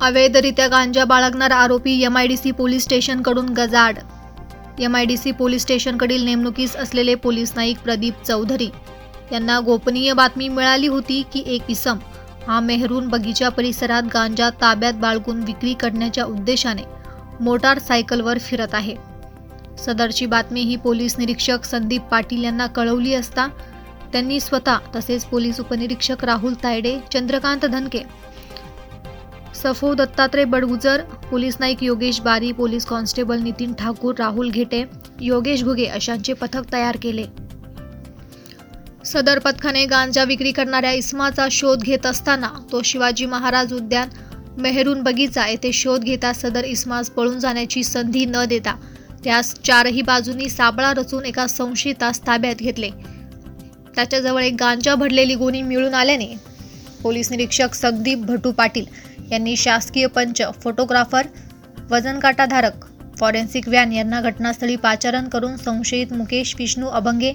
अवैधरित्या गांजा बाळगणारा आरोपी MIDC पोलीस स्टेशनकडून गजाआड. MIDC पोलीस स्टेशनकडील नेमणुकीस असलेले पोलीस नाईक प्रदीप चौधरी यांना गोपनीय बातमी मिळाली होती की एक इसम हा मेहरून बगीचा परिसरात गांजा ताब्यात बाळगून विक्री करण्याच्या उद्देशाने मोटारसायकलवर फिरत आहे. सदरची बातमी ही पोलीस निरीक्षक संदीप पाटील यांना कळवली असता त्यांनी स्वतः तसेच पोलीस उपनिरीक्षक राहुल तायडे, चंद्रकांत धनके, सफो दत्तात्रय बडगुजर, पोलीस नाईक योगेश बारी, पोलीस कॉन्स्टेबल नितीन ठाकूर, राहुल घेटे, योगेश घुगे अशांचे पथक तयार केले. सदर पथकाने गांजा विक्री करणाऱ्या इसमाचा शोध घेत असताना तो शिवाजी महाराज उद्यान, मेहरून बगीचा येथे शोध घेता सदर इसमास पळून जाण्याची संधी न देता त्यास चारही बाजूंनी सापळा रचून एका संशयितास ताब्यात घेतले. त्याच्याजवळ एक गांजा भरलेली गोणी मिळून आल्याने पोलीस निरीक्षक संदीप भटू पाटील यांनी शासकीय पंच, फोटोग्राफर, वजनकाटाधारक, फॉरेन्सिक व्हॅन यांना घटनास्थळी पाचारण करून संशयित मुकेश विष्णू अभंगे,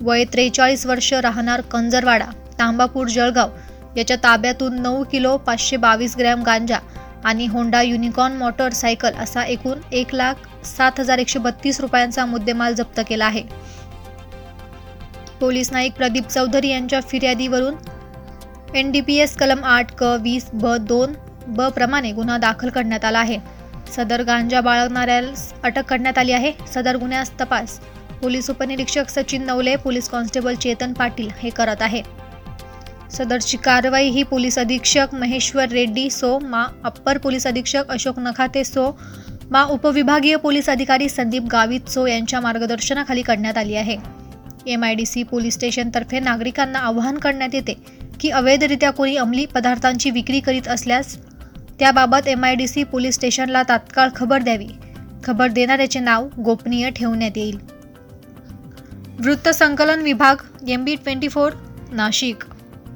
वय 43 वर्ष, राहणार कंजरवाडा, तांबापूर, जळगाव याच्या ताब्यातून 9 किलो 522 ग्रॅम गांजा आणि होंडा युनिकॉर्न मोटरसायकल असा एकूण 1,07,132 रुपयांचा मुद्देमाल जप्त केला आहे. पोलीस नाईक प्रदीप चौधरी यांच्या फिर्यादीवरून NDPS कलम 8 क 20 ब 2 ब प्रमाणे गुन्हा दाखल करण्यात आला आहे. सदर गांजा बाळगणाऱ्यास अटक करण्यात आली आहे. सदर गुन्ह्यास तपास पोलीस उपनिरीक्षक सचिन नवले, पोलीस कॉन्स्टेबल चेतन पाटील हे करत आहे. सदरची कारवाई ही पोलीस अधीक्षक महेश्वर रेड्डी सो मा, अप्पर पोलीस अधीक्षक अशोक नखाते सो मा, उपविभागीय पोलीस अधिकारी संदीप गावित सो यांच्या मार्गदर्शनाखाली करण्यात आली आहे. MIDC पोलीस स्टेशनतर्फे नागरिकांना आवाहन करण्यात येते की अवैधरित्या कोणी अंमली पदार्थांची विक्री करीत असल्यास त्याबाबत MIDC पोलीस स्टेशनला तात्काळ खबर द्यावी. खबर देणाऱ्याचे नाव गोपनीय ठेवण्यात येईल. वृत्त संकलन विभाग, MB24 नाशिक.